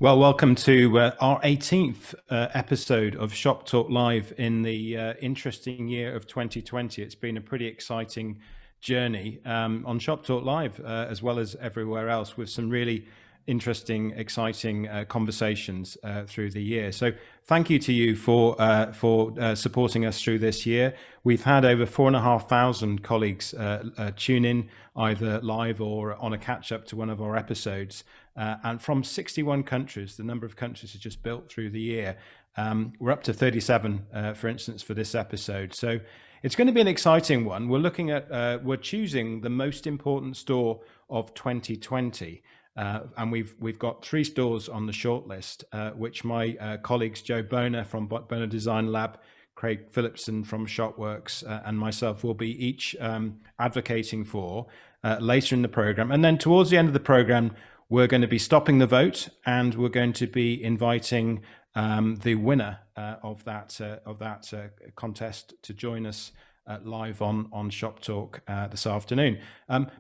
Well, welcome to our 18th episode of Shop Talk Live in the interesting year of 2020. It's been a pretty exciting journey on Shop Talk Live, as well as everywhere else, with some really interesting, exciting conversations through the year. So thank you to you for supporting us through this year. We've had over 4,500 colleagues tune in either live or on a catch up to one of our episodes. And from 61 countries, the number of countries has just built through the year. We're up to 37, for instance, for this episode. So it's going to be an exciting one. We're looking at, we're choosing the most important store of 2020. And we've got 3 stores on the shortlist, which my colleagues Joe Boner from Boner Design Lab, Craig Phillipson from Shopworks, and myself will be each advocating for later in the program. And then towards the end of the program, we're going to be stopping the vote, and we're going to be inviting the winner of that contest to join us live on Shop Talk this afternoon.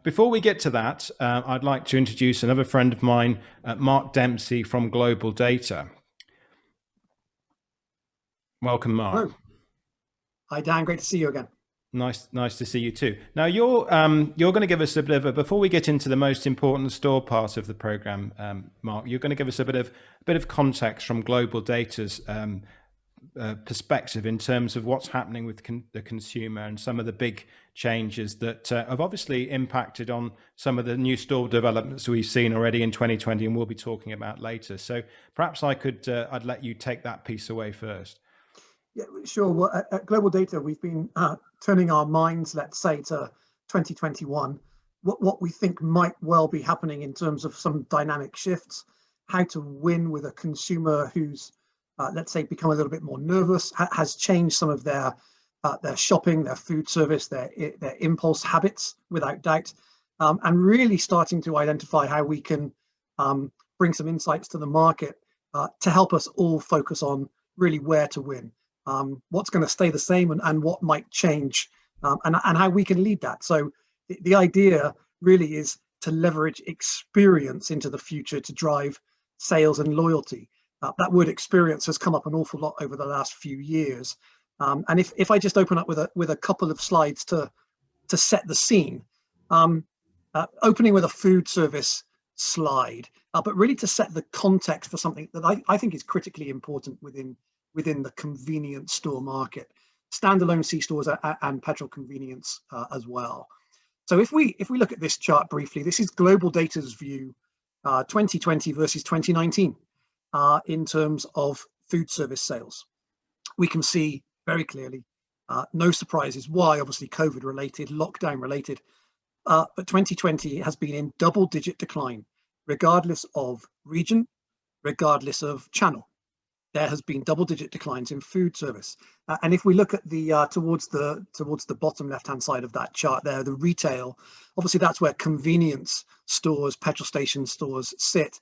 Before we get to that, I'd like to introduce another friend of mine, Mark Dempsey from Global Data. Welcome, Mark. Hello. Hi, Dan. Great to see you again. Nice to see you too. Now you're going to give us a bit of before we get into the most important store part of the program, Mark. You're going to give us a bit of context from Global Data's perspective in terms of what's happening with the consumer and some of the big changes that have obviously impacted on some of the new store developments we've seen already in 2020, and we'll be talking about later. So perhaps I'd let you take that piece away first. Yeah, sure. Well, at Global Data, we've been turning our minds, let's say, to 2021, what we think might well be happening in terms of some dynamic shifts, how to win with a consumer who's, let's say, become a little bit more nervous, has changed some of their shopping, their food service, their impulse habits, without doubt, and really starting to identify how we can bring some insights to the market to help us all focus on really where to win. What's going to stay the same and what might change, and how we can lead that. So the idea really is to leverage experience into the future to drive sales and loyalty. That word experience has come up an awful lot over the last few years. And if I just open up with a couple of slides to set the scene, opening with a food service slide, but really to set the context for something that I think is critically important within the convenience store market, standalone C-stores and petrol convenience as well. So if we look at this chart briefly, this is Global Data's view, 2020 versus 2019, in terms of food service sales. We can see very clearly, no surprises why, obviously COVID related, lockdown related, but 2020 has been in double-digit decline, regardless of region, regardless of channel. There has been double-digit declines in food service, and if we look at the towards the bottom left-hand side of that chart there, the retail, obviously that's where convenience stores, petrol station stores sit,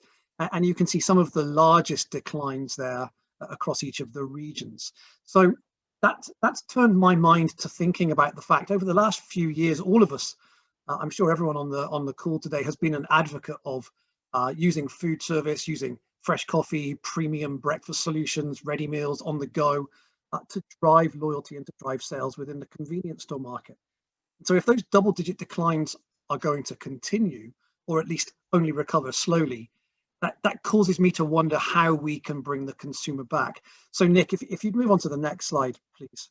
and you can see some of the largest declines there across each of the regions. So that's turned my mind to thinking about the fact over the last few years, all of us, I'm sure everyone on the call today has been an advocate of using food service, using fresh coffee, premium breakfast solutions, ready meals on the go, to drive loyalty and to drive sales within the convenience store market. So if those double-digit declines are going to continue, or at least only recover slowly, that causes me to wonder how we can bring the consumer back. So Nick, if you'd move on to the next slide, please.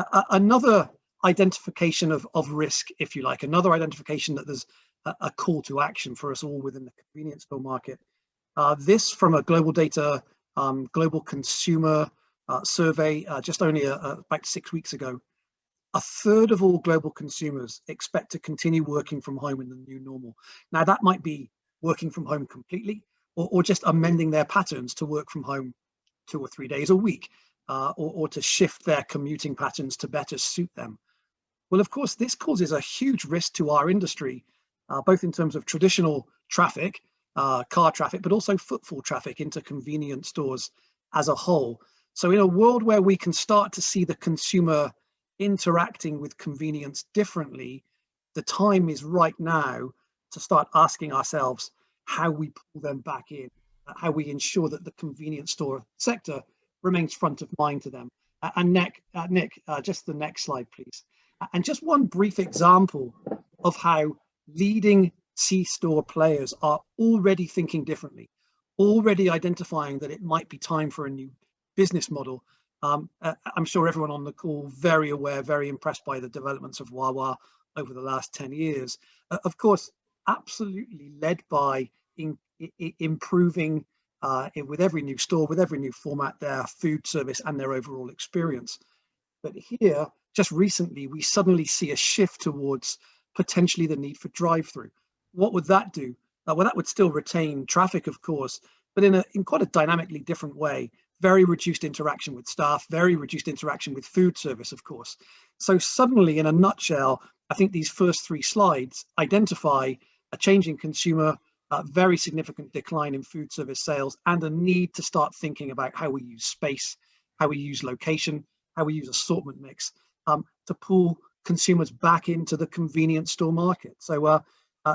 Another identification of risk, if you like, another identification that there's a call to action for us all within the convenience store market. This from a Global Data global consumer survey just only about 6 weeks ago. A third of all global consumers expect to continue working from home in the new normal. Now that might be working from home completely, or just amending their patterns to work from home 2 or 3 days a week, or to shift their commuting patterns to better suit them. Well, of course, this causes a huge risk to our industry, both in terms of traditional traffic, car traffic, but also footfall traffic into convenience stores as a whole. So in a world where we can start to see the consumer interacting with convenience differently, the time is right now to start asking ourselves how we pull them back in how we ensure that the convenience store sector remains front of mind to them. And Nick, just the next slide, please. And just one brief example of how leading C-store players are already thinking differently, already identifying that it might be time for a new business model. I'm sure everyone on the call very aware, very impressed by the developments of Wawa over the last 10 years. Of course, absolutely led by improving with every new store, with every new format, their food service and their overall experience. But here, just recently, we suddenly see a shift towards potentially the need for drive-through. What would that do? Well, that would still retain traffic, of course, but in quite a dynamically different way. Very reduced interaction with staff, very reduced interaction with food service, of course. So suddenly, in a nutshell, I think these first 3 slides identify a change in consumer, a very significant decline in food service sales, and a need to start thinking about how we use space, how we use location, how we use assortment mix to pull consumers back into the convenience store market. So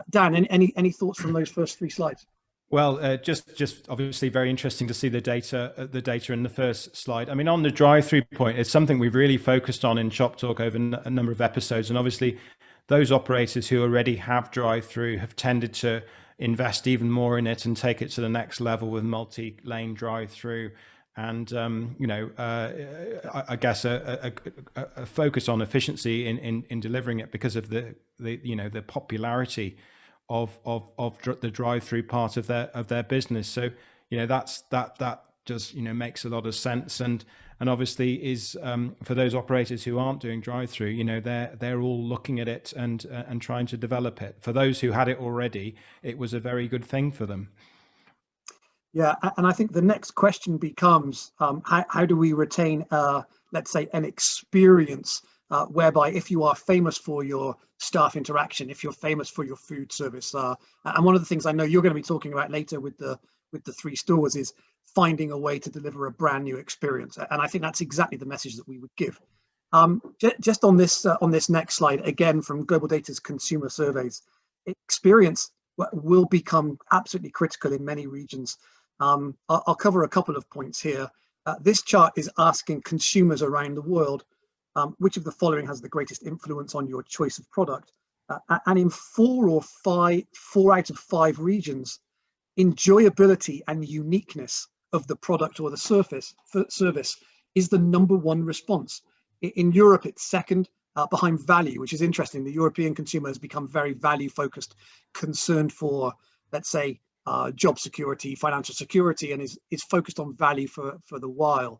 Dan, any thoughts from those first 3 slides? Well, just obviously very interesting to see the data in the first slide. I mean, on the drive-through point, it's something we've really focused on in Shop Talk over a number of episodes. And obviously, those operators who already have drive-through have tended to invest even more in it and take it to the next level with multi-lane drive-through. And I guess a focus on efficiency in delivering it because of the popularity of the drive-through part of their business. So that just makes a lot of sense, and obviously is for those operators who aren't doing drive-through, they're all looking at it and trying to develop it. For those who had it already, it was a very good thing for them. Yeah, and I think the next question becomes how do we retain let's say an experience whereby if you are famous for your staff interaction, if you're famous for your food service, and one of the things I know you're going to be talking about later with the 3 stores is finding a way to deliver a brand new experience. And I think that's exactly the message that we would give. Just on this next slide, again from Global Data's consumer surveys, experience will become absolutely critical in many regions. I'll cover a couple of points here. This chart is asking consumers around the world which of the following has the greatest influence on your choice of product, and in 4 out of 5 regions, enjoyability and uniqueness of the product or the service is the #1 response. In Europe, it's second, behind value, which is interesting. The European consumer has become very value focused, concerned for, let's say, job security, financial security, and is focused on value for the while.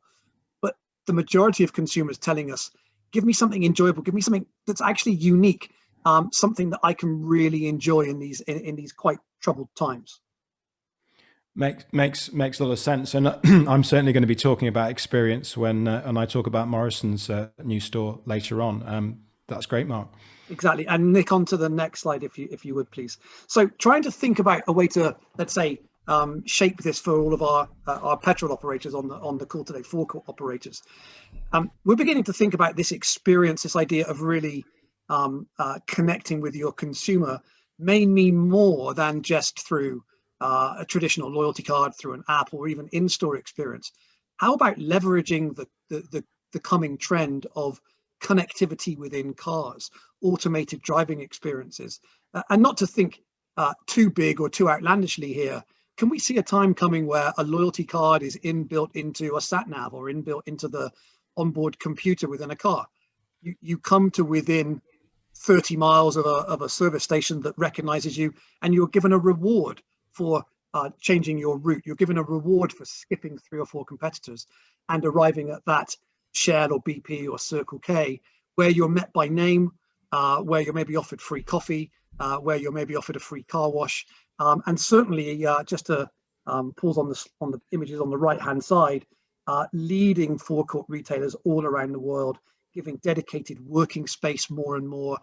But the majority of consumers telling us, give me something enjoyable, give me something that's actually unique, something that I can really enjoy in these quite troubled times. Makes a lot of sense, and I'm certainly going to be talking about experience when I talk about Morrisons' new store later on. That's great, Mark. Exactly, and Nick, on to the next slide, if you would, please. So, trying to think about a way to, let's say, shape this for all of our petrol operators on the call today, Forecourt operators. We're beginning to think about this experience, this idea of really connecting with your consumer may mean more than just through a traditional loyalty card, through an app, or even in-store experience. How about leveraging the coming trend of connectivity within cars, automated driving experiences, and not to think too big or too outlandishly here. Can we see a time coming where a loyalty card is inbuilt into a sat nav or inbuilt into the onboard computer within a car? You come to within 30 miles of a service station that recognizes you, and you're given a reward for changing your route. You're given a reward for skipping 3 or 4 competitors and arriving at that Shell or BP or Circle K, where you're met by name, where you're maybe offered free coffee, where you're maybe offered a free car wash, and certainly just to pause on the images on the right-hand side, leading forecourt retailers all around the world, giving dedicated working space more and more,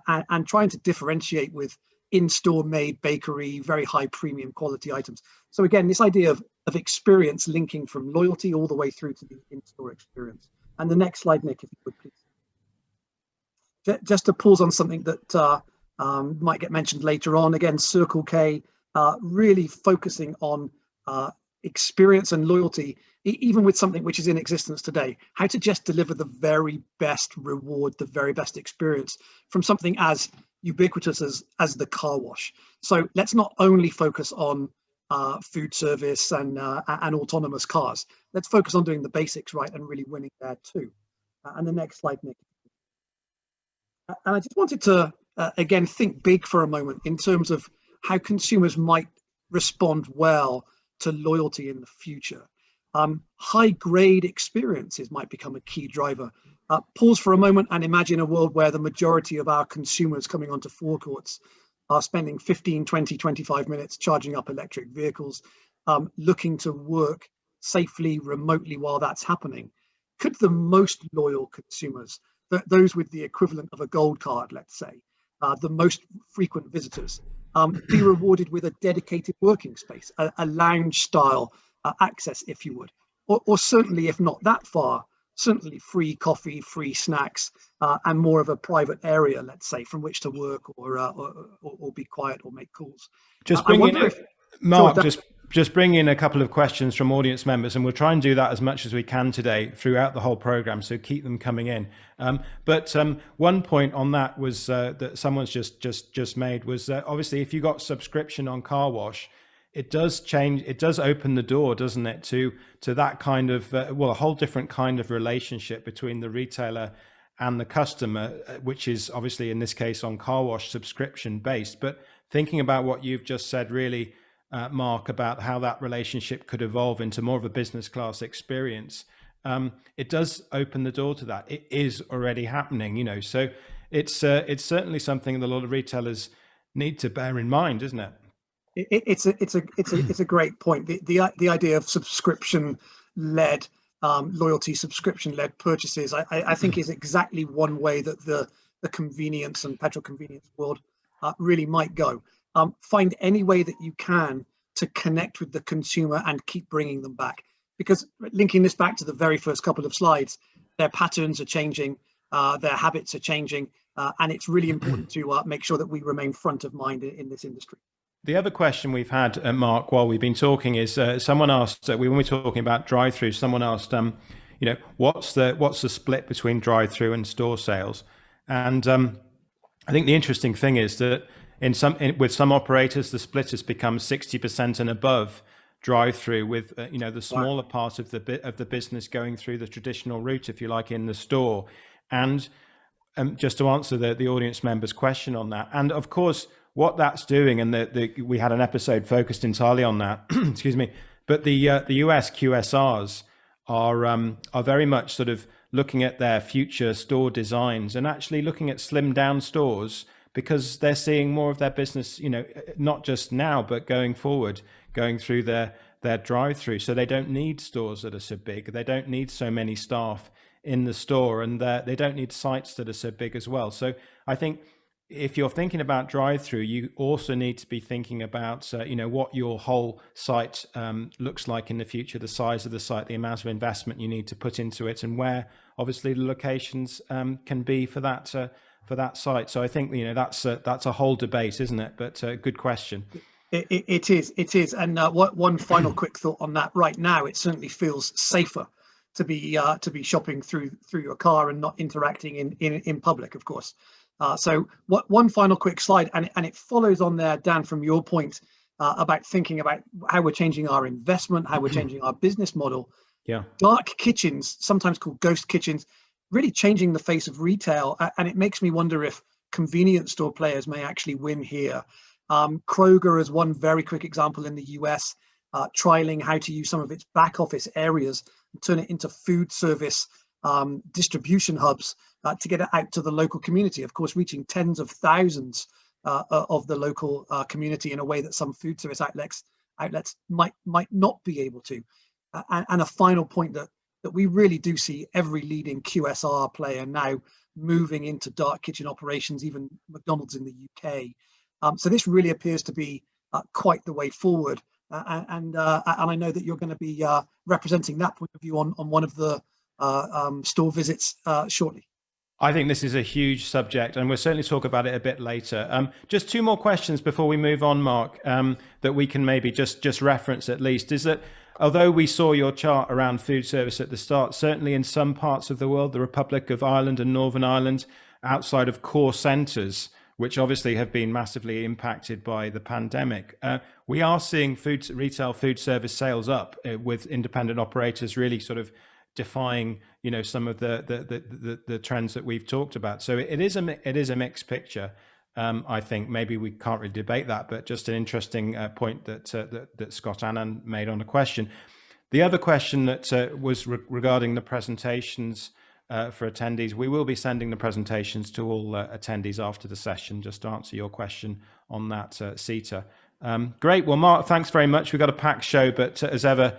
and trying to differentiate with in-store made bakery, very high premium quality items. So again, this idea of experience linking from loyalty all the way through to the in-store experience. And the next slide, Nick, if you would, please. Just to pause on something that might get mentioned later on. Again, Circle K really focusing on experience and loyalty, even with something which is in existence today, how to just deliver the very best reward, the very best experience from something as ubiquitous as the car wash. So let's not only focus on food service and autonomous cars. Let's focus on doing the basics right and really winning there too. And the next slide, Nick. And I just wanted to, again, think big for a moment in terms of how consumers might respond well to loyalty in the future. High grade experiences might become a key driver. Pause for a moment and imagine a world where the majority of our consumers coming onto forecourts are spending 15, 20, 25 minutes charging up electric vehicles, looking to work safely remotely while that's happening. Could the most loyal consumers, those with the equivalent of a gold card, let's say, the most frequent visitors, be rewarded with a dedicated working space, a lounge style access, if you would, or certainly, if not that far, certainly free coffee, free snacks, and more of a private area, let's say, from which to work or be quiet or make calls. Just bring in, Mark, just bring in a couple of questions from audience members, and we'll try and do that as much as we can today throughout the whole program, so keep them coming in. But one point on that was that someone's just made was obviously if you got subscription on car wash, it does change, it does open the door, doesn't it, to that kind of well, a whole different kind of relationship between the retailer and the customer, which is obviously in this case on car wash subscription based. But thinking about what you've just said, really, Mark, about how that relationship could evolve into more of a business class experience, it does open the door to that. It is already happening, you know, so it's certainly something that a lot of retailers need to bear in mind, isn't it? It's a great point. The idea of subscription led loyalty, subscription led purchases, I think is exactly one way that the convenience and petrol convenience world really might go. Find any way that you can to connect with the consumer and keep bringing them back, because linking this back to the very first couple of slides, their patterns are changing, their habits are changing, and it's really important to make sure that we remain front of mind in this industry. The other question we've had, Mark, while we've been talking is someone asked, when we were talking about drive-through, someone asked, you know, what's the split between drive-through and store sales? And I think the interesting thing is that with some operators, the split has become 60% and above drive-through, with you know, the smaller part of the business going through the traditional route, if you like, in the store. And just to answer the audience member's question on that, and of course, what that's doing, and we had an episode focused entirely on that, excuse me, but the US QSRs are very much sort of looking at their future store designs and actually looking at slimmed down stores, because they're seeing more of their business, you know, not just now, but going forward, going through their drive-through. So they don't need stores that are so big. They don't need so many staff in the store, and they don't need sites that are so big as well. So I think if you're thinking about drive-through, you also need to be thinking about, you know, what your whole site looks like in the future, the size of the site, the amount of investment you need to put into it, and where obviously the locations can be for that site. So I think, you know, that's a whole debate, isn't it? But good question. It is. And one final quick thought on that. Right now, it certainly feels safer to be shopping through your car and not interacting in public, of course. So one final quick slide, and it follows on there, Dan, from your point about thinking about how we're changing our investment, how we're changing our business model. Yeah. Dark kitchens, sometimes called ghost kitchens, really changing the face of retail. And it makes me wonder if convenience store players may actually win here. Kroger is one very quick example in the US, trialing how to use some of its back office areas and turn it into food service distribution hubs to get it out to the local community, of course, reaching tens of thousands of the local community in a way that some food service outlets might not be able to. And a final point that we really do see every leading QSR player now moving into dark kitchen operations, even McDonald's in the UK. So this really appears to be quite the way forward. And I know that you're going to be representing that point of view on one of the store visits shortly. I think this is a huge subject, and we'll certainly talk about it a bit later. Just two more questions before we move on, Mark, that we can maybe just reference at least, is that although we saw your chart around food service at the start, certainly in some parts of the world, the Republic of Ireland and Northern Ireland, outside of core centres, which obviously have been massively impacted by the pandemic, we are seeing retail food service sales up, with independent operators really sort of defying, some of the trends that we've talked about. So it is a mixed picture. I think maybe we can't really debate that, but just an interesting point that Scott Annan made on the question. The other question that was regarding the presentations for attendees. We will be sending the presentations to all attendees after the session, just to answer your question on that, Sita. Great. Well, Mark, thanks very much. We've got a packed show, but as ever,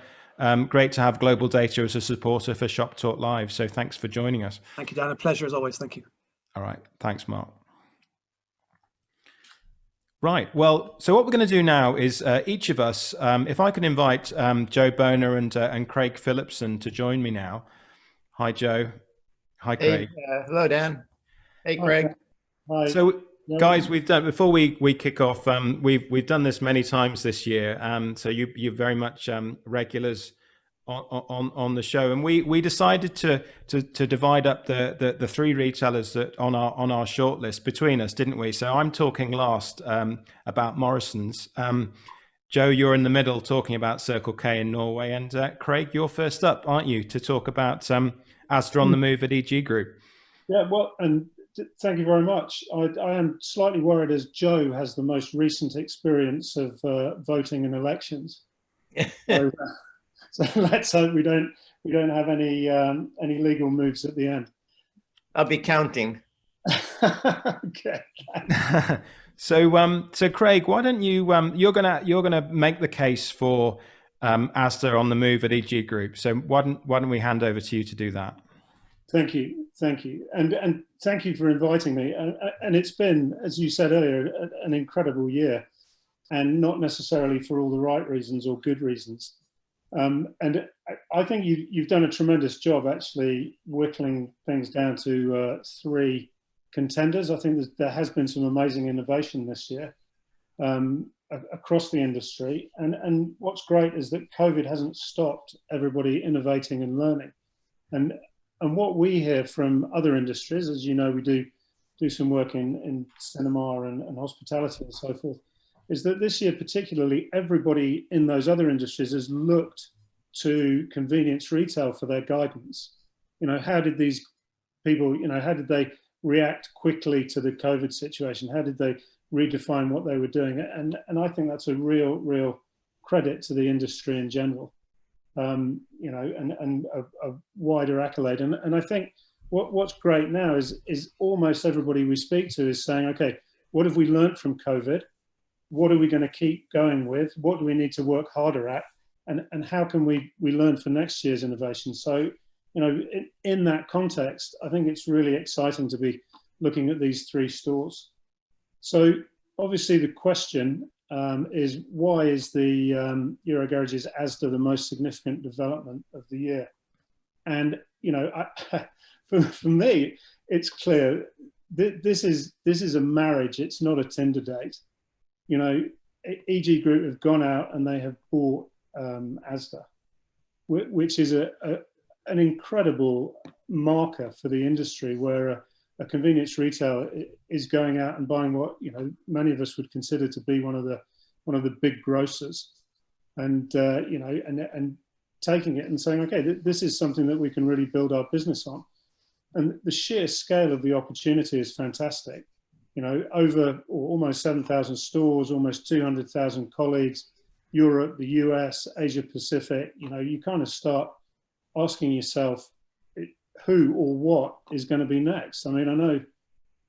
great to have Global Data as a supporter for Shop Talk Live. So thanks for joining us. Thank you, Dan. A pleasure as always. Thank you. All right. Thanks, Mark. Right. Well, so what we're going to do now is each of us, if I can invite Joe Boner and Craig Phillipson to join me now. Hi, Joe. Hi, Craig. Hey, hello, Dan. Hey, Craig. Hi. So, guys, we've done, before we kick off, we've done this many times this year. So you're very much regulars on the show, and we decided to divide up the three retailers that on our shortlist between us, didn't we? So I'm talking last about Morrisons. Joe, you're in the middle talking about Circle K in Norway, and Craig, you're first up, aren't you, to talk about Asda on the move at EG Group? Yeah, well, and thank you very much. I am slightly worried, as Joe has the most recent experience of voting in elections. So let's hope we don't have any legal moves at the end. I'll be counting. Okay. So Craig, why don't you you're gonna make the case for Asda on the move at EG Group. So why don't we hand over to you to do that? Thank you, and thank you for inviting me. And it's been, as you said earlier, an incredible year, and not necessarily for all the right reasons or good reasons. And I think you've done a tremendous job actually whittling things down to three contenders. I think there has been some amazing innovation this year across the industry. And what's great is that COVID hasn't stopped everybody innovating and learning. And what we hear from other industries, as you know, we do some work in cinema and hospitality and so forth, is that this year particularly, everybody in those other industries has looked to convenience retail for their guidance. How did these people, how did they react quickly to the COVID situation? How did they redefine what they were doing? And I think that's a real credit to the industry in general, and a wider accolade. And I think what's great now is almost everybody we speak to is saying, okay, what have we learned from COVID? What are we going to keep going with? What do we need to work harder at? And how can we learn for next year's innovation? So, in that context, I think it's really exciting to be looking at these three stores. So obviously the question is, why is the Eurogarage's Asda the most significant development of the year? And, for me, it's clear that this is a marriage. It's not a Tinder date. EG Group have gone out and they have bought Asda, which is an incredible marker for the industry, where a convenience retailer is going out and buying what many of us would consider to be one of the big grocers, and and taking it and saying, okay, this is something that we can really build our business on. And the sheer scale of the opportunity is fantastic. Over almost 7,000 stores, almost 200,000 colleagues, Europe, the US, Asia Pacific. You kind of start asking yourself who or what is going to be next. I mean, I know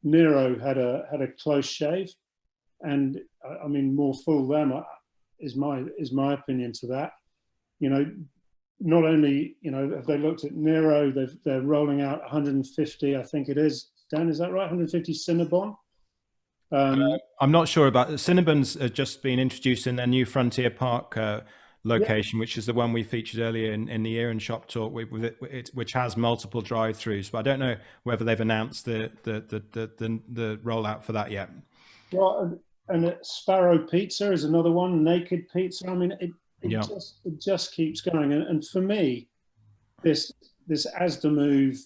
Nero had a close shave, and I mean, more fool them is my opinion to that. Not only have they looked at Nero, they're rolling out 150, I think it is. Dan, is that right? 150 Cinnabon. I'm not sure about Cinnabon's just been introduced in their new Frontier Park location, which is the one we featured earlier in the year in Shop Talk, which has multiple drive-throughs. But I don't know whether they've announced the rollout for that yet. Well, and Sparrow Pizza is another one. Naked Pizza. I mean, Yeah. it just keeps going. And for me, this Asda move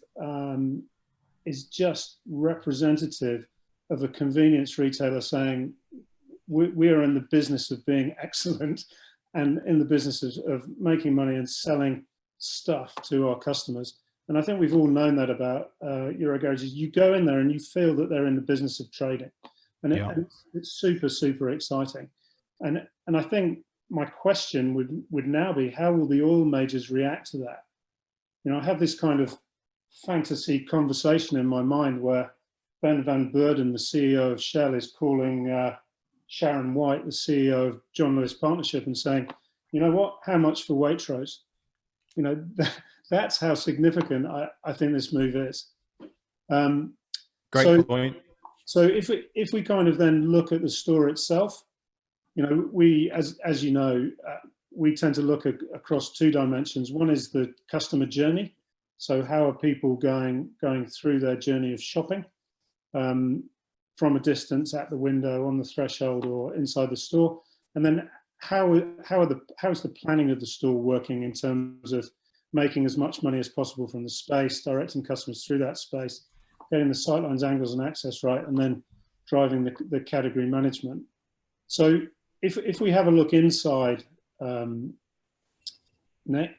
is just representative of a convenience retailer saying, we are in the business of being excellent and in the business of making money and selling stuff to our customers. And I think we've all known that about Eurogarages. You go in there and you feel that they're in the business of trading, and, and it's super, super exciting. And I think my question would now be, how will the oil majors react to that? You know, I have this kind of fantasy conversation in my mind where Ben van Beurden, the CEO of Shell, is calling Sharon White, the CEO of John Lewis Partnership, and saying, you know what, how much for Waitrose? You know, that's how significant I think this move is. Great point. So if we kind of then look at the store itself, you know, we, as you know, we tend to look across two dimensions. One is the customer journey. So how are people going through their journey of shopping from a distance, at the window, on the threshold, or inside the store? And then how is the planning of the store working in terms of making as much money as possible from the space, directing customers through that space, getting the sightlines, angles, and access right, and then driving the category management. So if we have a look inside, Nick,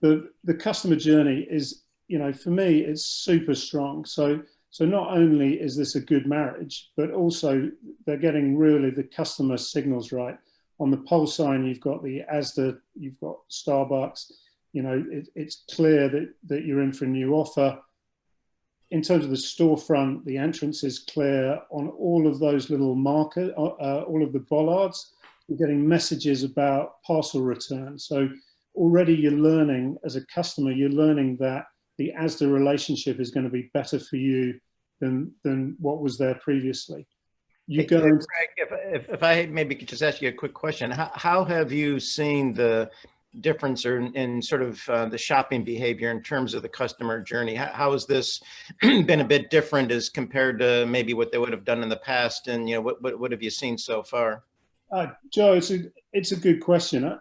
the customer journey is, you know, for me, it's super strong. So not only is this a good marriage, but also they're getting really the customer signals right. On the pole sign, you've got the Asda, you've got Starbucks. You know, it's clear that you're in for a new offer. In terms of the storefront, the entrance is clear. On all of those little markers, all of the bollards, you're getting messages about parcel return. So already you're learning, as a customer, you're learning that the Asda relationship is going to be better for you than what was there previously. You go. Greg, if I maybe could just ask you a quick question, how have you seen the difference in sort of the shopping behavior in terms of the customer journey? How has this been a bit different as compared to maybe what they would have done in the past? And you know, what have you seen so far? Joe, it's a good question,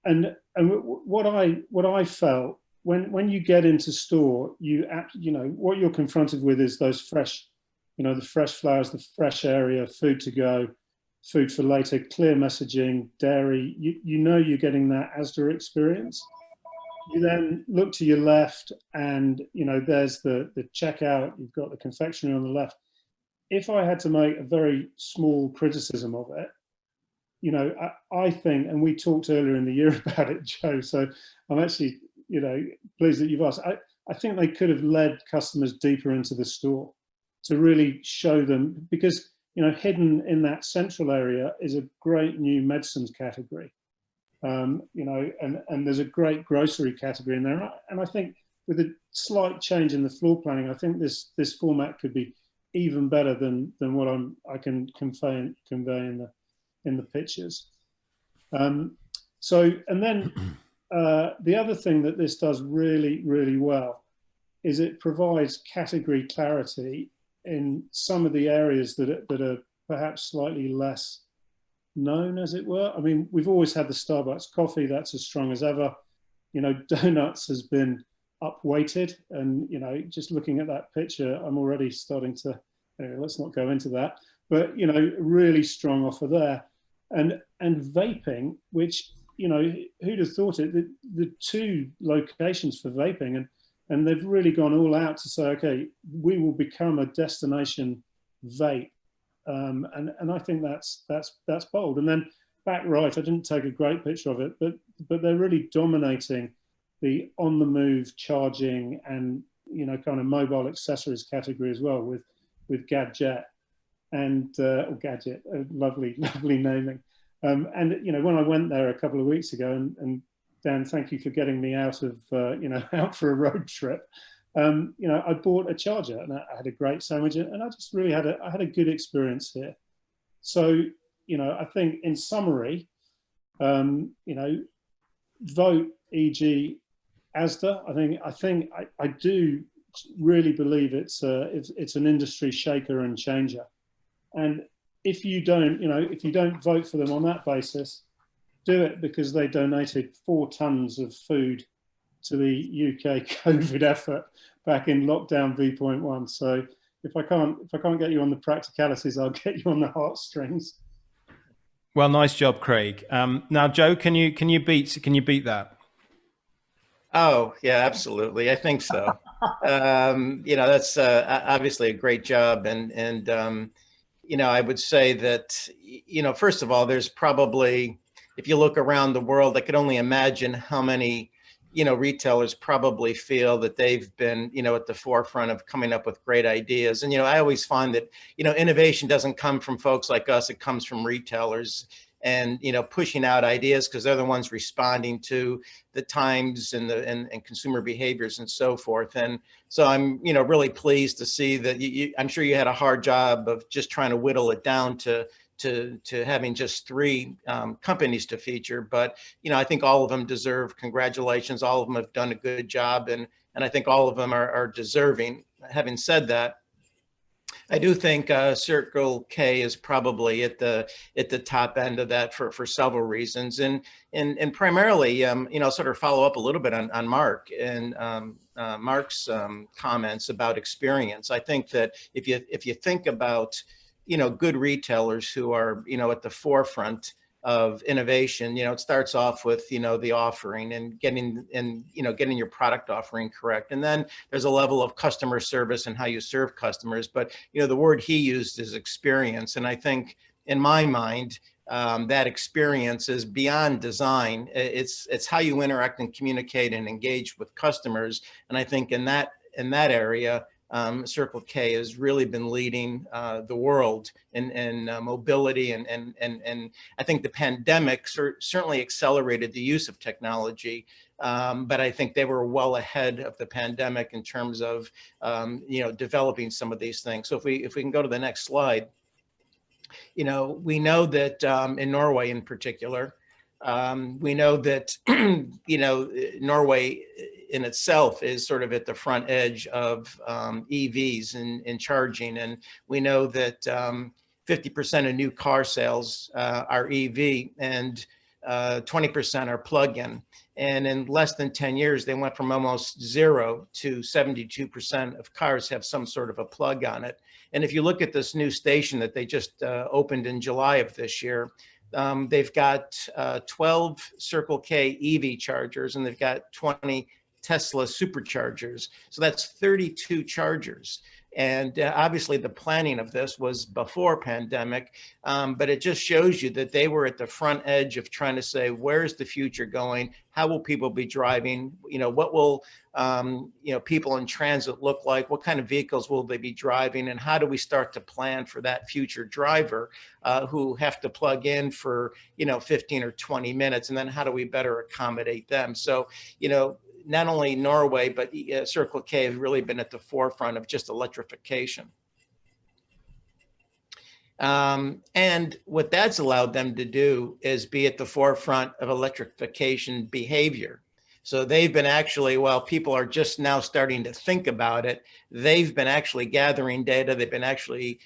and what I felt when you get into store, you know what you're confronted with is those fresh, you know, the fresh flowers, the fresh area, food to go, food for later, clear messaging, dairy. You know you're getting that Asda experience. You then look to your left, and you know there's the checkout. You've got the confectionery on the left. If I had to make a very small criticism of it, you know, I think, and we talked earlier in the year about it, Joe, so I'm actually, you know, pleased that you've asked. I think they could have led customers deeper into the store to really show them, because, you know, hidden in that central area is a great new medicines category, you know, and there's a great grocery category in there. And I think with a slight change in the floor planning, I think this format could be even better than what I can convey in the pictures. So, and then the other thing that this does really, really well is it provides category clarity in some of the areas that are perhaps slightly less known, as it were. I mean, we've always had the Starbucks coffee, that's as strong as ever. You know, donuts has been up-weighted, and, you know, just looking at that picture, I'm already starting to, anyway, let's not go into that, but, you know, really strong offer there. And vaping, which, you know, who'd have thought it, the two locations for vaping, and they've really gone all out to say, okay, we will become a destination vape. And I think that's bold. And then back right, I didn't take a great picture of it, but they're really dominating the on the move charging and, you know, kind of mobile accessories category as well with Gadget and or Gadget, lovely naming. And you know, when I went there a couple of weeks ago, and Dan, thank you for getting me out of you know, out for a road trip. You know, I bought a charger and I had a great sandwich, and I just really had a good experience here. So, you know, I think in summary, you know, vote EGIAsda. I do really believe it's an industry shaker and changer. And if you don't vote for them on that basis, do it because they donated 4 tons of food to the UK COVID effort back in lockdown V.1. So if I can't get you on the practicalities, I'll get you on the heartstrings. Well, nice job, Craig. Now, Joe, can you beat that? Oh, yeah, absolutely. I think so. That's obviously a great job. And I would say that, first of all, there's probably, if you look around the world, I could only imagine how many, retailers probably feel that they've been, at the forefront of coming up with great ideas. And, I always find that, innovation doesn't come from folks like us. It comes from retailers and, pushing out ideas because they're the ones responding to the times and and consumer behaviors and so forth. And so I'm, really pleased to see that I'm sure you had a hard job of just trying to whittle it down to having just 3 companies to feature. But, I think all of them deserve congratulations. All of them have done a good job. And I think all of them are deserving. Having said that, I do think Circle K is probably at the top end of that for several reasons, and primarily, sort of follow up a little bit on Mark and Mark's comments about experience. I think that if you think about good retailers who are at the forefront of innovation, it starts off with the offering and getting your product offering correct, and then there's a level of customer service and how you serve customers. But the word he used is experience, and I think in my mind that experience is beyond design. It's how you interact and communicate and engage with customers, and I think in that area, Circle K has really been leading the world in mobility, and I think the pandemic certainly accelerated the use of technology, but I think they were well ahead of the pandemic in terms of developing some of these things. So if we can go to the next slide, we know that in Norway in particular, we know that Norway in itself is sort of at the front edge of EVs and charging. And we know that 50% of new car sales are EV and 20% are plug-in. And in less than 10 years, they went from almost 0 to 72% of cars have some sort of a plug on it. And if you look at this new station that they just opened in July of this year, they've got 12 Circle K EV chargers, and they've got 20 Tesla superchargers. So that's 32 chargers. And obviously the planning of this was before pandemic, but it just shows you that they were at the front edge of trying to say, where's the future going? How will people be driving? What will people in transit look like? What kind of vehicles will they be driving? And how do we start to plan for that future driver who have to plug in for 15 or 20 minutes? And then how do we better accommodate them? So, not only Norway, but Circle K has really been at the forefront of just electrification. And what that's allowed them to do is be at the forefront of electrification behavior. So they've been actually, while people are just now starting to think about it, they've been actually gathering data. They've been actually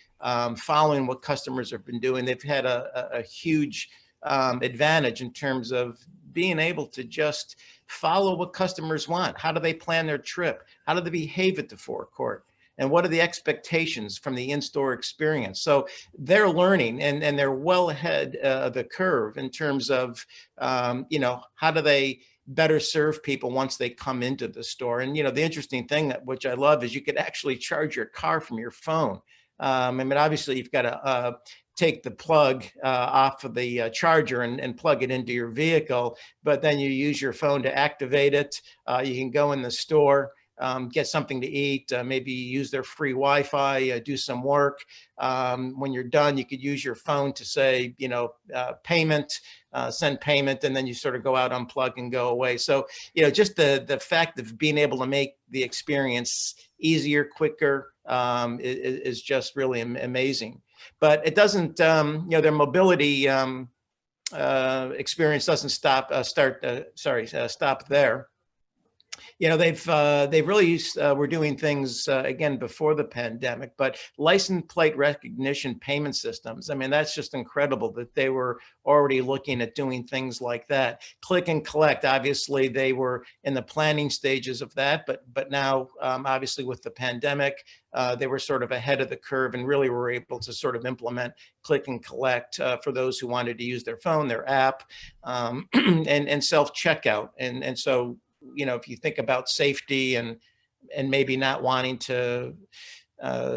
following what customers have been doing. They've had a huge advantage in terms of being able to just follow what customers want. How do they plan their trip? How do they behave at the forecourt? And what are the expectations from the in-store experience? So they're learning, and they're well ahead of the curve in terms of, how do they better serve people once they come into the store? And, the interesting thing, which I love, is you could actually charge your car from your phone. Obviously you've got to take the plug off of the charger and plug it into your vehicle, but then you use your phone to activate it. You can go in the store, get something to eat, maybe use their free Wi-Fi, do some work. When you're done, you could use your phone to say, payment, send payment, and then you sort of go out, unplug, and go away. So, just the fact of being able to make the experience easier, quicker, is just really amazing. But it doesn't, their mobility experience doesn't stop there. You know, they've really were doing things again before the pandemic, but license plate recognition payment systems. I mean, that's just incredible that they were already looking at doing things like that. Click and collect. Obviously, they were in the planning stages of that, but now obviously with the pandemic, they were sort of ahead of the curve and really were able to sort of implement click and collect for those who wanted to use their phone, their app, and self checkout. And so, you know, if you think about safety and maybe not wanting to,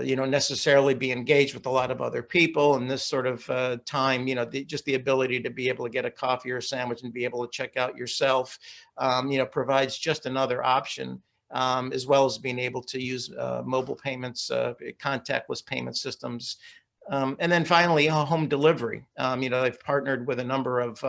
you know, necessarily be engaged with a lot of other people in this sort of time, you know, just the ability to be able to get a coffee or a sandwich and be able to check out yourself, you know, provides just another option, as well as being able to use mobile payments, contactless payment systems. And then finally, home delivery. You know, they've partnered with a number of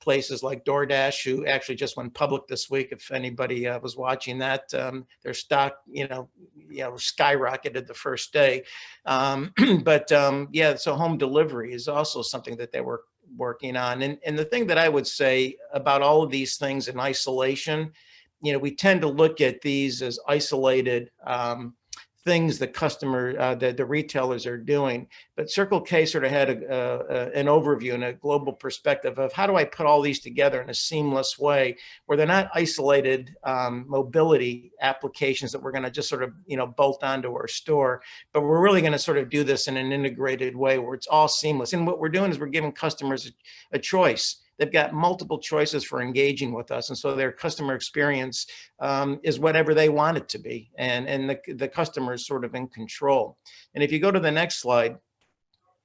places like DoorDash, who actually just went public this week. If anybody was watching that, their stock, you know, skyrocketed the first day. But yeah, so home delivery is also something that they were working on. And the thing that I would say about all of these things in isolation, you know, we tend to look at these as isolated things the customer, the retailers are doing. But Circle K sort of had an overview and a global perspective of how do I put all these together in a seamless way where they're not isolated mobility applications that we're going to just sort of, you know, bolt onto our store, but we're really going to sort of do this in an integrated way where it's all seamless. And what we're doing is we're giving customers a choice. They've got multiple choices for engaging with us. And so their customer experience is whatever they want it to be. And the customer is sort of in control. And if you go to the next slide,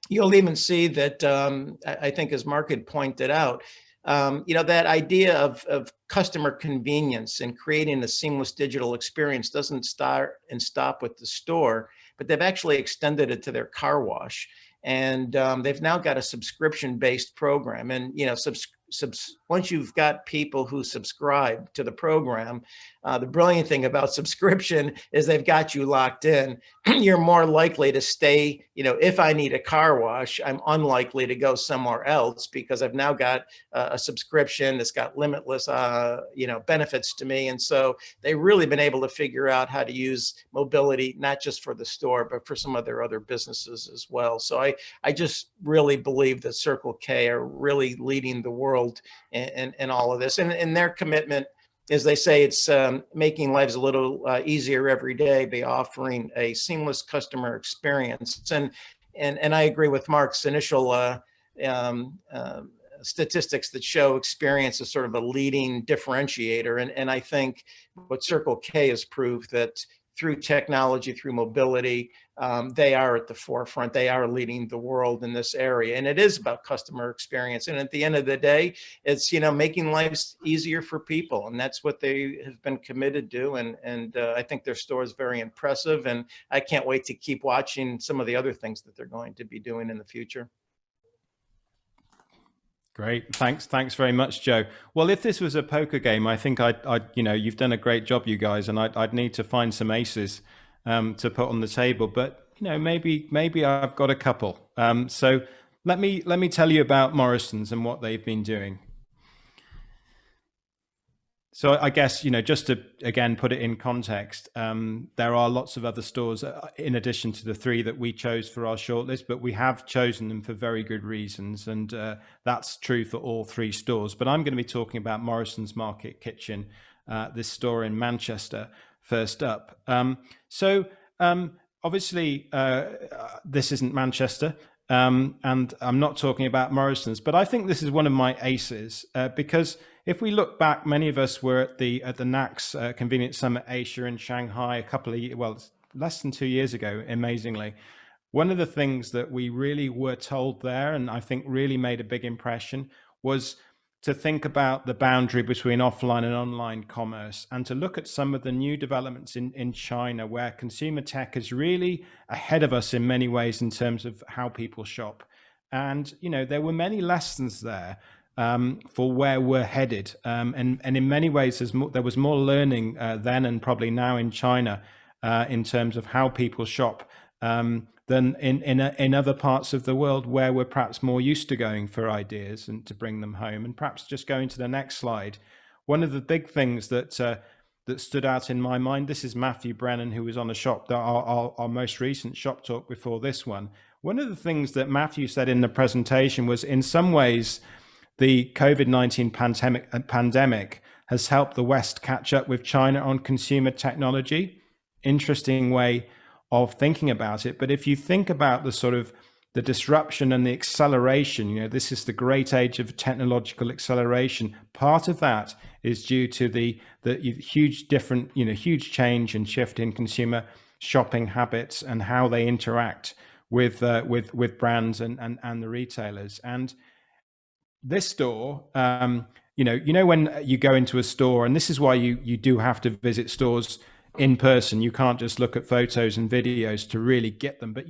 you'll even see that I think, as Mark had pointed out, you know, that idea of customer convenience and creating a seamless digital experience doesn't start and stop with the store, but they've actually extended it to their car wash. And they've now got a subscription-based program. And, you know, once you've got people who subscribe to the program, the brilliant thing about subscription is they've got you locked in. You're more likely to stay, you know, if I need a car wash, I'm unlikely to go somewhere else because I've now got a subscription that's got limitless, you know, benefits to me. And so they've really been able to figure out how to use mobility, not just for the store, but for some of their other businesses as well. So I just really believe that Circle K are really leading the world in all of this. And their commitment, as they say, it's making lives a little easier every day by offering a seamless customer experience. And I agree with Mark's initial statistics that show experience as sort of a leading differentiator. And I think what Circle K has proved that through technology, through mobility, they are at the forefront. They are leading the world in this area. And it is about customer experience. And at the end of the day, it's, you know, making lives easier for people. And that's what they have been committed to. And I think their store is very impressive. And I can't wait to keep watching some of the other things that they're going to be doing in the future. Great. Thanks very much, Joe. Well, if this was a poker game, I think I'd you know, you've done a great job, you guys, and I'd need to find some aces to put on the table. But, you know, maybe I've got a couple. So let me tell you about Morrisons and what they've been doing. So I guess, you know, just to, again, put it in context, there are lots of other stores in addition to the three that we chose for our shortlist, but we have chosen them for very good reasons. And that's true for all three stores. But I'm going to be talking about Morrisons Market Kitchen, this store in Manchester, first up. Obviously, this isn't Manchester. And I'm not talking about Morrisons, but I think this is one of my aces because if we look back, many of us were at the NACS Convenience Summit Asia in Shanghai a couple of years, well, less than 2 years ago, amazingly. One of the things that we really were told there, and I think really made a big impression, was to think about the boundary between offline and online commerce and to look at some of the new developments in China where consumer tech is really ahead of us in many ways in terms of how people shop. And, you know, there were many lessons there for where we're headed. And in many ways, there was more learning then and probably now in China in terms of how people shop than in other parts of the world where we're perhaps more used to going for ideas and to bring them home. And perhaps just going to the next slide, one of the big things that that stood out in my mind. This is Matthew Brennan, who was on our most recent shop talk before this one. One of the things that Matthew said in the presentation was, in some ways, the COVID-19 pandemic has helped the West catch up with China on consumer technology. Interesting way of thinking about it. But if you think about the sort of the disruption and the acceleration, this is the great age of technological acceleration. Part of that is due to the huge change and shift in consumer shopping habits and how they interact with brands and the retailers. And this store, when you go into a store, and this is why you do have to visit stores in person. You can't just look at photos and videos to really get them. But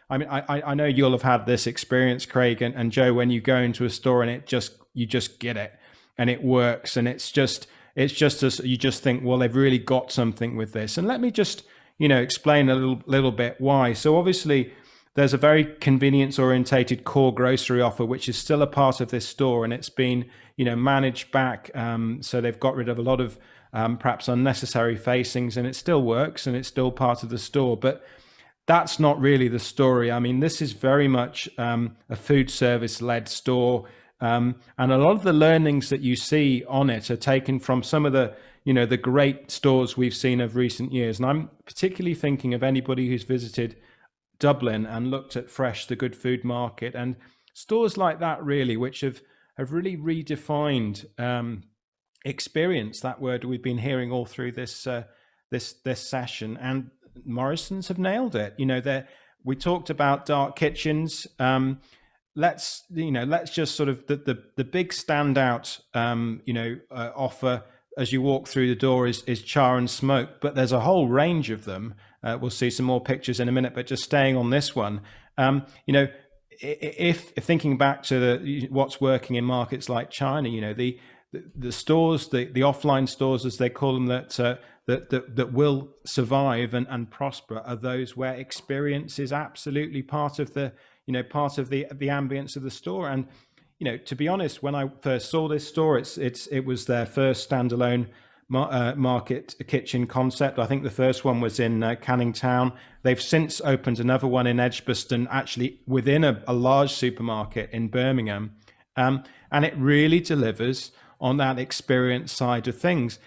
I know you'll have had this experience, Craig and Joe, when you go into a store and you just get it and it works, and it's just as you just think, well, they've really got something with this. And let me just explain a little bit why. So obviously, there's a very convenience orientated core grocery offer, which is still a part of this store, and it's been managed back. So they've got rid of a lot of perhaps unnecessary facings, and it still works and it's still part of the store. But that's not really the story. I mean, this is very much a food service led store. And a lot of the learnings that you see on it are taken from some of the great stores we've seen of recent years. And I'm particularly thinking of anybody who's visited Dublin and looked at Fresh, the Good Food Market, and stores like that, really, which have really redefined experience, that word we've been hearing all through this session. And Morrisons have nailed it. We talked about dark kitchens. Let's just sort of the big standout offer as you walk through the door is char and smoke, but there's a whole range of them. We'll see some more pictures in a minute, but just staying on this one, if thinking back to what's working in markets like China, the stores, the offline stores, as they call them, that will survive and prosper are those where experience is absolutely part of the ambience of the store. And to be honest, when I first saw this store, it was their first standalone market kitchen concept. I think the first one was in Canning Town. They've since opened another one in Edgbaston, actually within a large supermarket in Birmingham, and it really delivers on that experience side of things.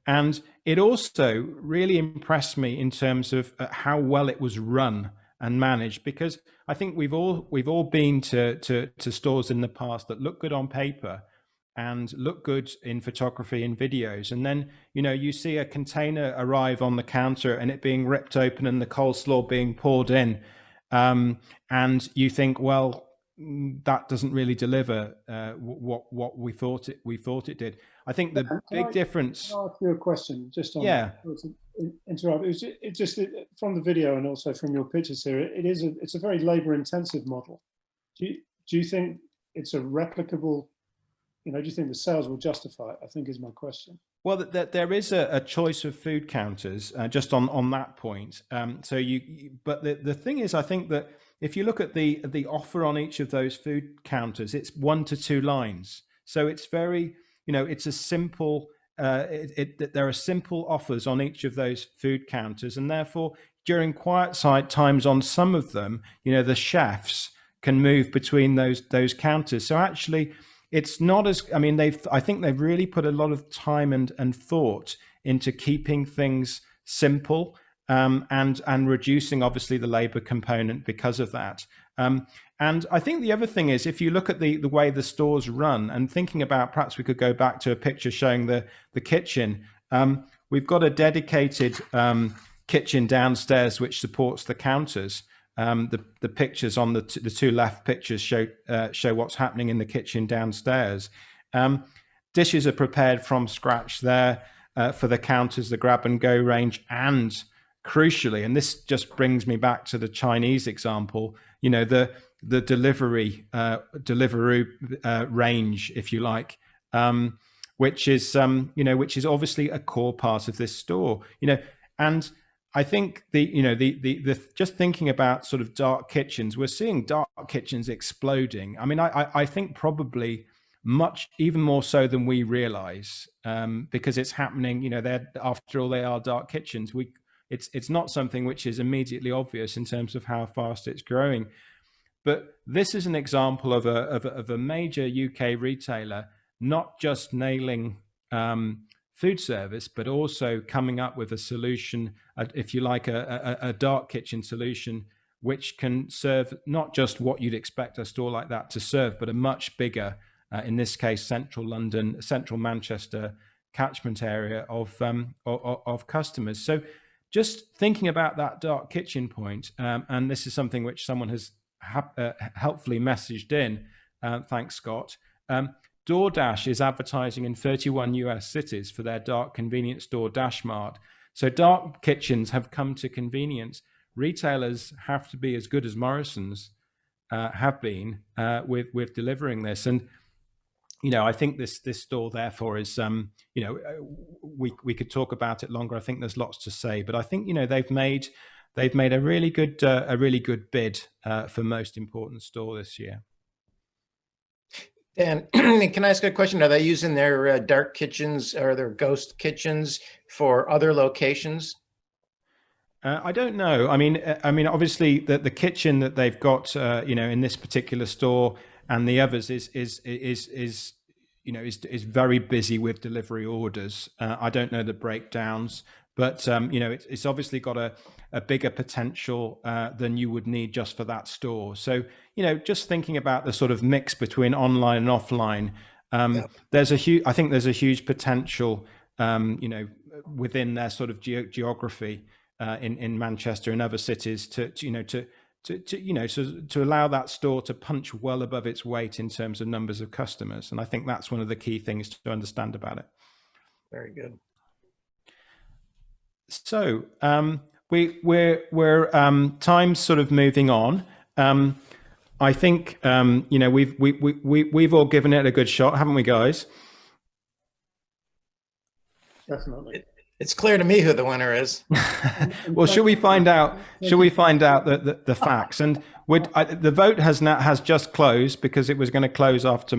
And it also really impressed me in terms of how well it was run and managed, because I think we've all been to stores in the past that look good on paper and look good in photography and videos, and then you see a container arrive on the counter and it being ripped open and the coleslaw being poured in, and you think, well, that doesn't really deliver what we thought it did. I think the big difference. Can I ask you a question? Just on, yeah. Interrupt. It just from the video and also from your pictures here, it's a very labor-intensive model. Do you think it's a replicable? Do you think the sales will justify it? I think is my question. Well, there is a choice of food counters just on that point. But the thing is, I think that if you look at the offer on each of those food counters, it's 1 to 2 lines. So it's very, it's a simple. There are simple offers on each of those food counters, and therefore during quiet side times on some of them, the chefs can move between those counters. So actually, it's not as, I think they've really put a lot of time and thought into keeping things simple, and reducing obviously the labor component because of that. And I think the other thing is, if you look at the way the stores run, and thinking about, perhaps we could go back to a picture showing the kitchen. We've got a dedicated kitchen downstairs which supports the counters. The pictures on the two left pictures show what's happening in the kitchen downstairs. Dishes are prepared from scratch there for the counters, the grab and go range, and crucially, and this just brings me back to the Chinese example, the Deliveroo range, if you like, which is obviously a core part of this store, and I think the just thinking about sort of dark kitchens, we're seeing dark kitchens exploding. I think probably even more so than we realize, because it's happening. You know, after all, they are dark kitchens. It's not something which is immediately obvious in terms of how fast it's growing. But this is an example of a major UK retailer not just nailing food service, but also coming up with a solution, if you like, a dark kitchen solution, which can serve not just what you'd expect a store like that to serve, but a much bigger, in this case, central London, central Manchester catchment area of customers. So just thinking about that dark kitchen point, and this is something which someone has helpfully messaged in, thanks Scott. DoorDash is advertising in 31 US cities for their dark convenience store Dashmart. So dark kitchens have come to convenience. Retailers have to be as good as Morrisons have been with delivering this. And you know, I think this store therefore is, you know, we could talk about it longer. I think there's lots to say, but I think, you know, they've made a really good bid for most important store this year. Dan, can I ask a question? Are they using their dark kitchens or their ghost kitchens for other locations? I don't know. I mean, obviously the kitchen that they've got, you know, in this particular store and the others is you know, is very busy with delivery orders. I don't know the breakdowns, but you know, it's obviously got a bigger potential than you would need just for that store. So, you know, just thinking about the sort of mix between online and offline, there's I think there's a huge potential, you know, within their sort of geography in Manchester and other cities to allow that store to punch well above its weight in terms of numbers of customers. And I think that's one of the key things to understand about it. Very good. So we're time's sort of moving on. I think you know, we've all given it a good shot, haven't we, guys? Definitely. It's clear to me who the winner is. Well, should we find out? Should we find out the facts? And the vote has just closed, because it was going to close after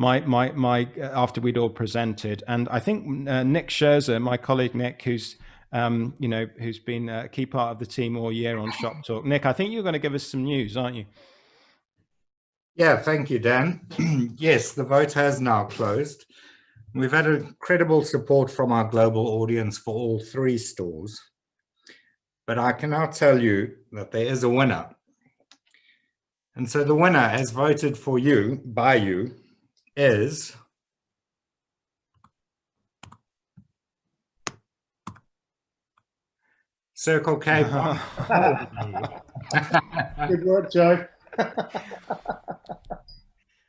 after we'd all presented. And I think Nick Scherzer, my colleague Nick, who's you know, who's been a key part of the team all year on Shop Talk. Nick, I think you're going to give us some news, aren't you? Yeah, thank you, Dan. Yes, the vote has now closed. We've had incredible support from our global audience for all 3 stores. But I can now tell you that there is a winner. And so the winner, as voted for you, by you, is Circle K. Good work, Joe.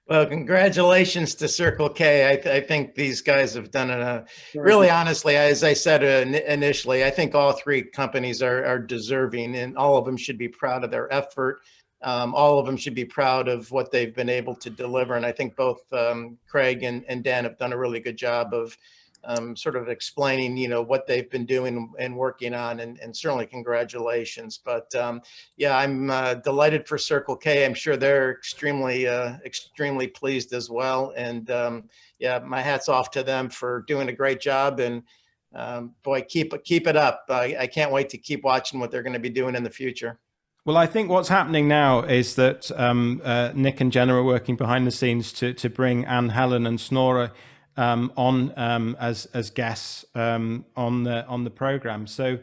Well, congratulations to Circle K. I think these guys have done it really honestly, as I said initially, I think all 3 companies are deserving, and all of them should be proud of their effort. All of them should be proud of what they've been able to deliver. And I think both Craig and Dan have done a really good job of sort of explaining, you know, what they've been doing and working on, and certainly congratulations. But yeah, I'm delighted for Circle K. I'm sure they're extremely pleased as well. And yeah, my hat's off to them for doing a great job. And boy, keep it up. I can't wait to keep watching what they're going to be doing in the future. Well, I think what's happening now is that Nick and Jenna are working behind the scenes to bring Anne, Helen, and Snorre on as guests on the program. So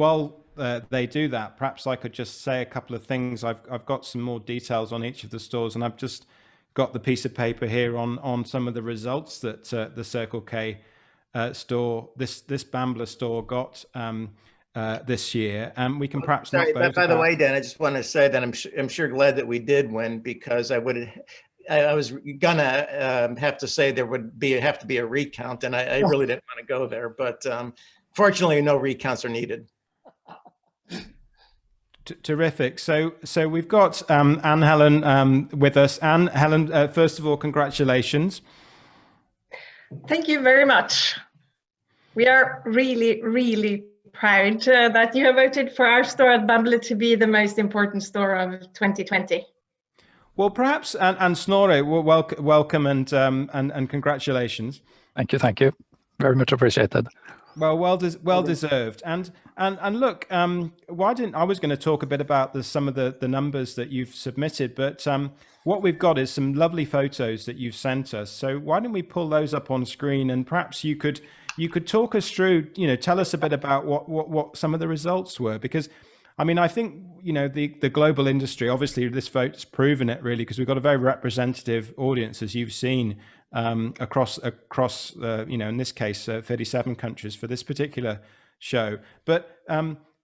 while they do that, perhaps I could just say a couple of things. I've got some more details on each of the stores, and I've just got the piece of paper here on some of the results that the Circle K store, this Bambler store, got this year, and we can perhaps. Sorry, by the way, Dan, I just want to say that I'm sure glad that we did win, because I was gonna have to say there would have to be a recount, and I really didn't want to go there, but fortunately, no recounts are needed. Terrific. So we've got Anne Helen with us. Anne Helen, first of all, congratulations. Thank you very much. We are really proud that you have voted for our store at Bamble to be the most important store of 2020. Well, perhaps, and Snorre, welcome and congratulations. Thank you, thank you. Very much appreciated. Well, well deserved. And look, why didn't I was going to talk a bit about some of the numbers that you've submitted, but what we've got is some lovely photos that you've sent us. So why don't we pull those up on screen, and perhaps you could talk us through, tell us a bit about what some of the results were, because I mean, I think, the global industry, obviously this vote's proven it really, because we've got a very representative audience, as you've seen, across in this case, 37 countries for this particular show. But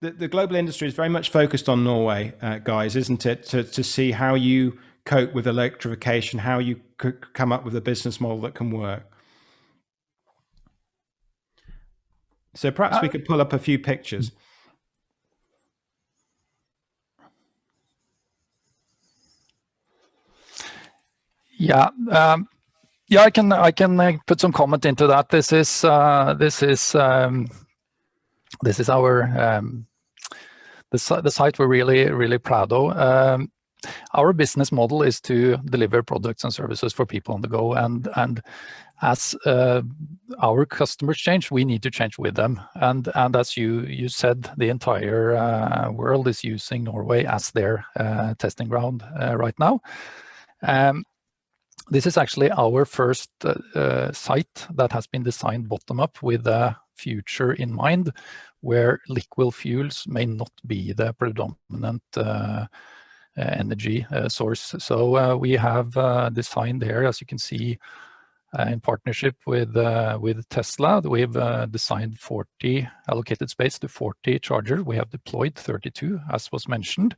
the global industry is very much focused on Norway, guys, isn't it? To see how you cope with electrification, how you could come up with a business model that can work. So perhaps we could pull up a few pictures. Yeah, I can put some comment into that. This is our the site we're really proud of. Our business model is to deliver products and services for people on the go, and as our customers change, we need to change with them. And as you said, the entire world is using Norway as their testing ground right now. This is actually our first site that has been designed bottom up with a future in mind, where liquid fuels may not be the predominant energy source. So we have designed there, as you can see, in partnership with Tesla. We've designed 40 allocated space to 40 chargers. We have deployed 32, as was mentioned,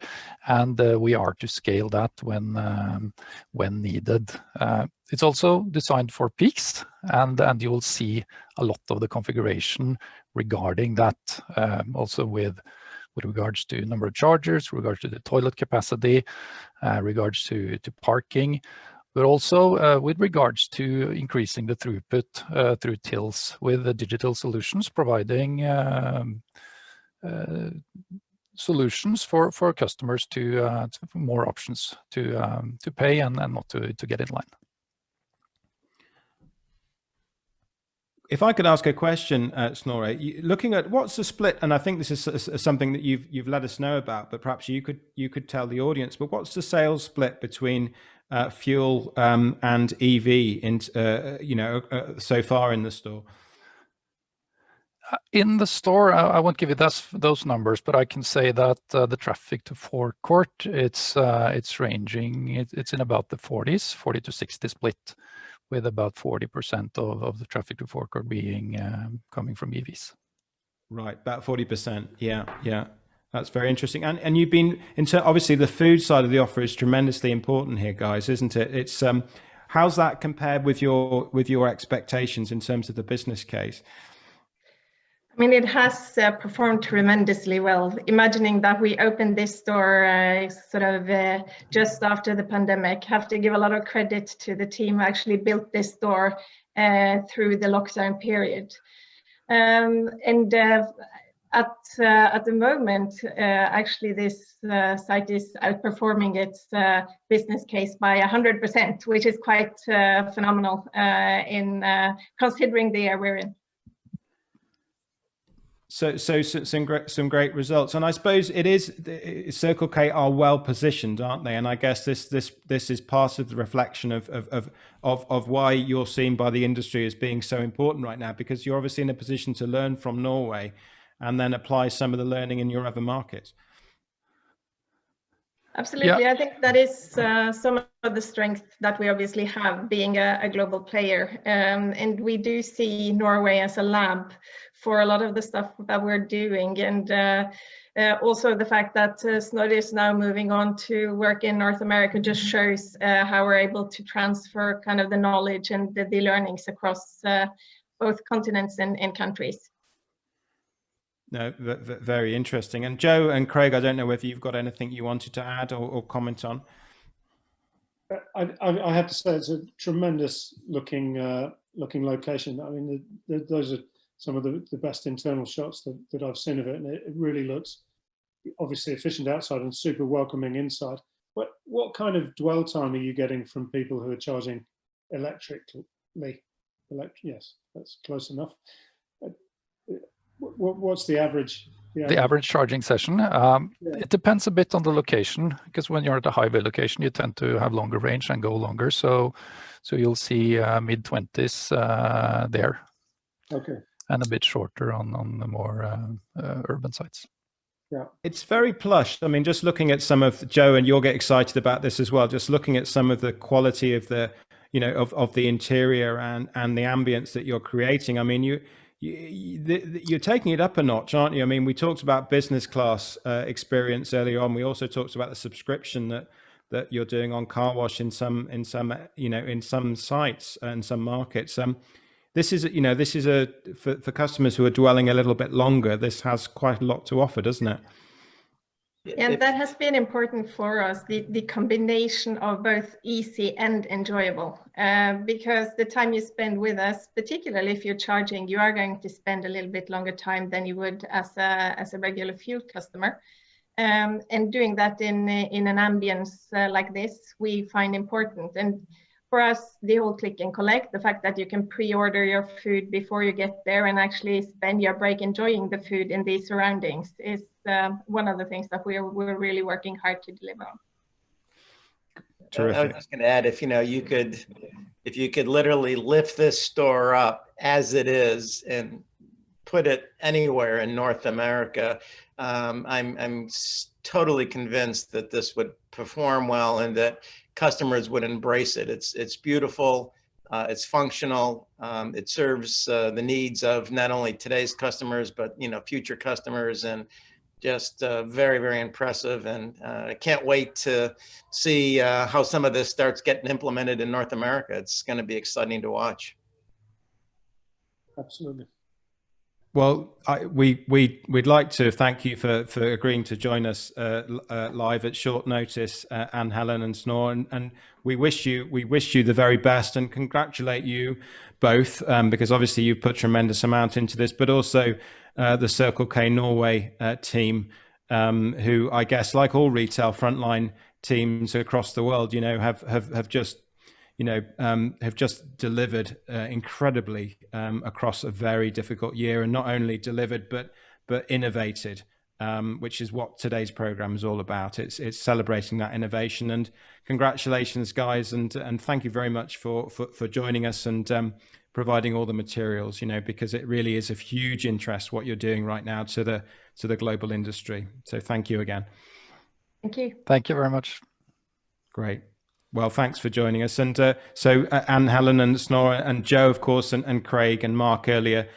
and we are to scale that when needed. It's also designed for peaks, and you will see a lot of the configuration regarding that, also with regards to number of chargers, regards to the toilet capacity, regards to parking, but also with regards to increasing the throughput through tills with the digital solutions, providing solutions for customers to more options to pay and not to get in line. If I could ask a question, Snorre, looking at what's the split, and I think this is something that you've let us know about, but perhaps you could tell the audience. But what's the sales split between fuel and EV in so far in the store? In the store, I won't give you those numbers, but I can say that the traffic to Forecourt, it's ranging. It's in about the 40s, 40 to 60 split, with about 40% of the traffic to Forecourt being coming from EVs. Right, about 40%. Yeah. That's very interesting. And you've been obviously the food side of the offer is tremendously important here, guys, isn't it? It's how's that compared with your expectations in terms of the business case? I mean, it has performed tremendously well. Imagining that we opened this store just after the pandemic, have to give a lot of credit to the team who actually built this store through the lockdown period. At the moment, actually, this site is outperforming its business case by 100%, which is quite phenomenal in considering the year we're in. So some great results, and I suppose it is Circle K are well positioned, aren't they? And I guess this is part of the reflection of why you're seen by the industry as being so important right now, because you're obviously in a position to learn from Norway and then apply some of the learning in your other markets. Absolutely. Yeah. I think that is some of the strength that we obviously have being a global player. And we do see Norway as a lab for a lot of the stuff that we're doing. And also the fact that Snorre is now moving on to work in North America just shows how we're able to transfer kind of the knowledge and the learnings across both continents and countries. No, very interesting. And Joe and Craig, I don't know whether you've got anything you wanted to add or comment on. I have to say it's a tremendous looking location. I mean, those are some of the best internal shots that I've seen of it, and it really looks obviously efficient outside and super welcoming inside. what kind of dwell time are you getting from people who are charging electrically? Yes, that's close enough. What's the average? The average charging session, it depends a bit on the location, because when you're at a highway location, you tend to have longer range and go longer. So you'll see mid-20s there. Okay. And a bit shorter on the more urban sites. Yeah, it's very plush. I mean, just looking at some of Joe, and you'll get excited about this as well. Just looking at some of the quality of the, of the interior and the ambience that you're creating. I mean, you're taking it up a notch, aren't you? I mean, we talked about business class experience earlier on. We also talked about the subscription that you're doing on car wash in some sites and some markets. This is for customers who are dwelling a little bit longer. This has quite a lot to offer, doesn't it? Yeah, that has been important for us, the combination of both easy and enjoyable, because the time you spend with us, particularly if you're charging, you are going to spend a little bit longer time than you would as a regular fuel customer. And doing that in an ambience like this, we find important. And for us, the whole click and collect, the fact that you can pre-order your food before you get there and actually spend your break enjoying the food in these surroundings is one of the things that we're really working hard to deliver on. Terrific. I was just going to add, if you could literally lift this store up as it is and put it anywhere in North America, I'm totally convinced that this would perform well and that customers would embrace it. It's beautiful, it's functional, it serves the needs of not only today's customers but future customers, and just very, very impressive. And I can't wait to see how some of this starts getting implemented in North America. It's going to be exciting to watch. Absolutely. Well, we'd like to thank you for agreeing to join us live at short notice, Anne, Helen, and Snorre, and we wish you the very best and congratulate you both, because obviously you've put tremendous amount into this, but also the Circle K Norway team, who I guess, like all retail frontline teams across the world, have just delivered incredibly across a very difficult year, and not only delivered but innovated, which is what today's program is all about. It's celebrating that innovation. And congratulations, guys, and thank you very much for joining us and providing all the materials, because it really is of huge interest what you're doing right now to the global industry. So thank you again. Thank you. Thank you very much. Great. Well, thanks for joining us. And so Anne, Helen, and Snorre, and Joe, of course, and Craig and Mark earlier,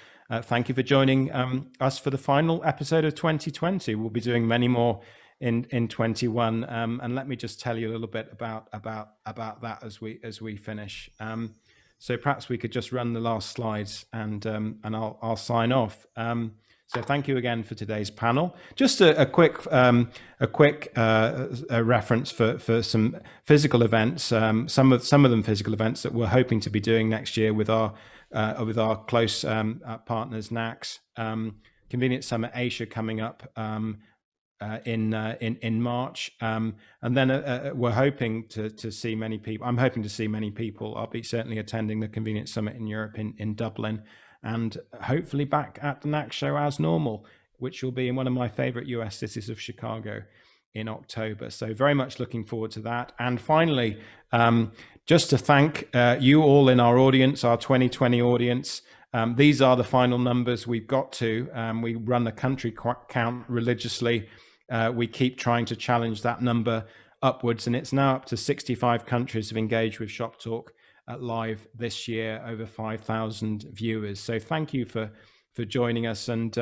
thank you for joining us for the final episode of 2020. We'll be doing many more in 21. And let me just tell you a little bit about that as we finish. So perhaps we could just run the last slides, and I'll sign off. So thank you again for today's panel. Just a quick reference for some physical events. Some of them physical events that we're hoping to be doing next year with our close partners NACS. Convenience Summit Asia coming up in March, and then we're hoping to see many people. I'm hoping to see many people. I'll be certainly attending the Convenience Summit in Europe in Dublin, and hopefully back at the NACS show as normal, which will be in one of my favorite US cities of Chicago in October. So very much looking forward to that. And finally, just to thank you all in our audience, our 2020 audience. These are the final numbers we've got to. We run the country count religiously. We keep trying to challenge that number upwards, and it's now up to 65 countries have engaged with Shop Talk live this year, over 5,000 viewers. So thank you for joining us, and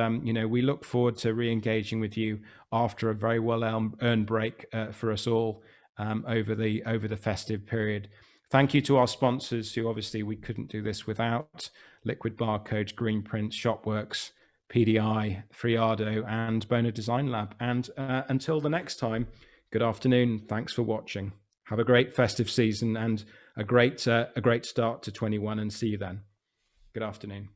we look forward to re-engaging with you after a very well earned break for us all over the festive period. Thank you to our sponsors, who obviously we couldn't do this without: Liquid Barcodes, Greenprint, Shopworks, PDI, Friado, and Bona Design Lab. And until the next time, good afternoon. Thanks for watching. Have a great festive season and a great start to 21, and see you then. Good afternoon.